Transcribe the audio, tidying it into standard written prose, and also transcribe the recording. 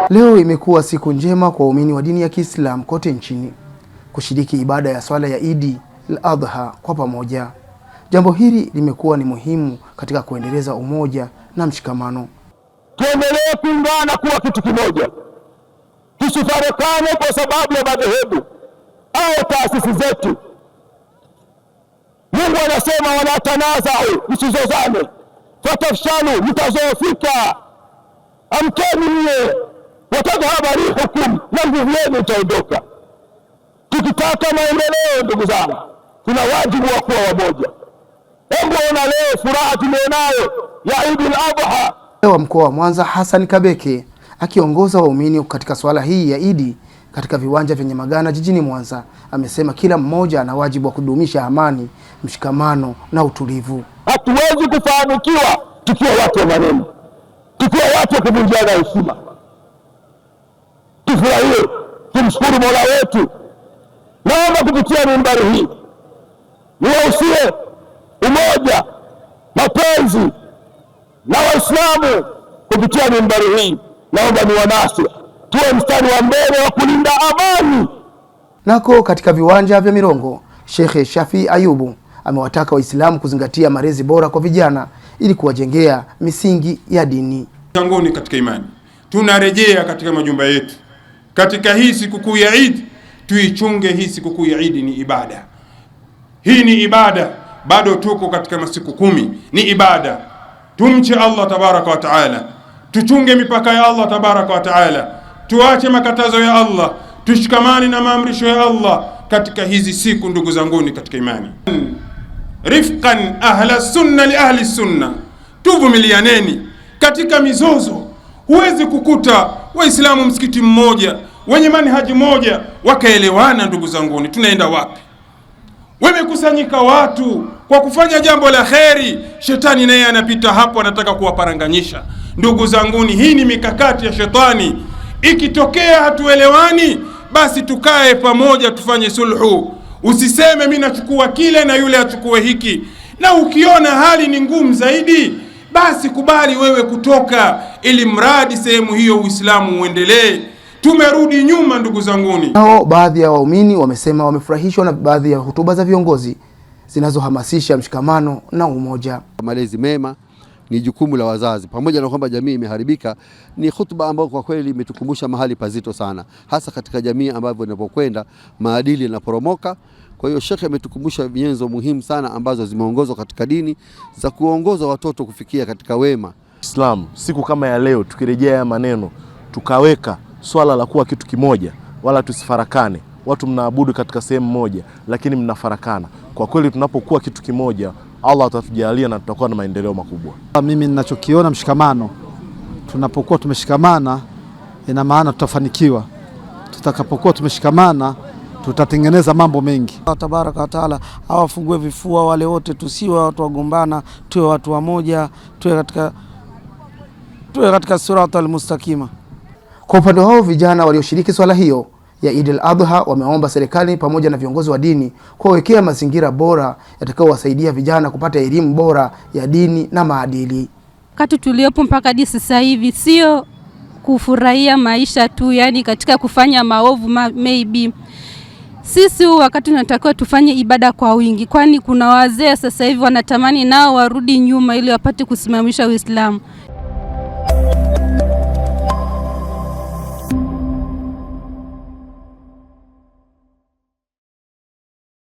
Leo imekuwa siku njema kwa waumini wa dini ya Kiislamu kote nchini kushiriki ibada ya swala ya Idi al-Adha kwa pamoja. Jambo hili limekuwa ni muhimu katika kuendeleza umoja na mshikamano. Tuendelee kuungana kuwa kitu kimoja, tusifarakane kwa sababu ya madhehebu au taasisi zetu. Mungu anasema wala tanazau, msizozane, fatafshalu, mtazoofika, amkeni mie, watadhhaba rihukum, na nguvu yenu itaondoka. Tukitaka maendeleo, ndugu zangu, kuna wajibu wa kuwa wamoja. Hebu ona leo furaha tulionayo ya Eid al-Adha. Wa mkoa wa Mwanza Hassan Kabeke akiongoza waumini katika swala hii ya Idi katika viwanja vya Nyamagana jijini Mwanza amesema kila mmoja ana wajibu wa kudumisha amani, mshikamano na utulivu. Hatuwezi kufanikiwa tukiwa watu wa maneno, tukiwa watu wa kuvunjiana heshima. Tufurahie, tumshukuru Mola wetu. Naomba kupitia mimbari hii niwahusie umoja, mapenzi na Waislamu. Kupitia mimbari hii naomba niwanasi tuwe mstari wa mbele wa kulinda amani. Nako katika viwanja vya Mirongo, Sheikh Shafi Ayubu amewataka Waislamu kuzingatia malezi bora kwa vijana ili kuwajengea misingi ya dini. Tangoni katika imani, tunarejea katika majumba yetu. Katika hii sikukuu ya Eid, tuichunge hii sikukuu ya Eid ni ibada. Hii ni ibada, bado tuko katika masiku 10, ni ibada. Tumche Allah tabaraka wa taala, tuchunge mipaka ya Allah tabaraka wa taala, tuache makatazo ya Allah, tushikamane na maamrisho ya Allah katika hizi siku. Ndugu zanguni katika imani, rifqan ahla sunna li ahli sunna, tuvumilianeni katika mizozo. Huwezi kukuta Waislamu msikiti mmoja wenye manhaji moja wakaelewana. Ndugu zanguni, tunaenda wapi? Wamekusanyika watu kwa kufanya jambo la kheri, shetani naye anapita hapo anataka kuwaparanganyisha. Ndugu zanguni, hii ni mikakati ya shetani. Ikitokea hatuelewani, basi tukae pamoja tufanye sulhu. Usiseme mimi nachukua kile na yule achukue hiki, na ukiona hali ni ngumu zaidi, basi kubali wewe kutoka, ili mradi sehemu hiyo Uislamu uendelee. Tumerudi nyuma ndugu zanguni. Nao baadhi ya waumini wamesema wamefurahishwa na baadhi ya hutuba za viongozi zinazohamasisha mshikamano na umoja. Malezi mema ni jukumu la wazazi, pamoja na kwamba jamii imeharibika. Ni hutuba ambayo kwa kweli imetukumbusha mahali pazito sana, hasa katika jamii ambavyo inapokwenda maadili yanaporomoka. Kwa hiyo Sheikh ametukumbusha nyenzo muhimu sana ambazo zimeongozwa katika dini za kuongoza watoto kufikia katika wema. Islam, siku kama ya leo tukirejea ya maneno, tukaweka swala la kuwa kitu kimoja, wala tusifarakane. Watu mnaabudu katika sehemu moja lakini mnafarakana. Kwa kweli tunapokuwa kitu kimoja, Allah atatujalia na tutakuwa na maendeleo makubwa. Mimi ninachokiona mshikamano, tunapokuwa tumeshikamana ina maana tutafanikiwa. Tutakapokuwa tumeshikamana tutatengeneza mambo mengi. Allah tabaraka wa taala awafungue vifua wale wote, tusiwe watu wagombana, tuwe watu wamoja, tuwe katika siratal mustaqima. Kwa upande wao vijana walioshiriki swala hiyo ya Eid al-Adha wameomba serikali pamoja na viongozi wa dini kuwekea mazingira bora yatakayowasaidia vijana kupata elimu bora ya dini na maadili. Wakati tuliopo mpaka hadi sasa hivi sio kufurahia maisha tu, yani katika kufanya maovu maybe. Sisi wakati tunatakiwa tufanye ibada kwa wingi, kwani kuna wazee sasa hivi wanatamani nao warudi nyuma ili wapate kusimamisha Uislamu.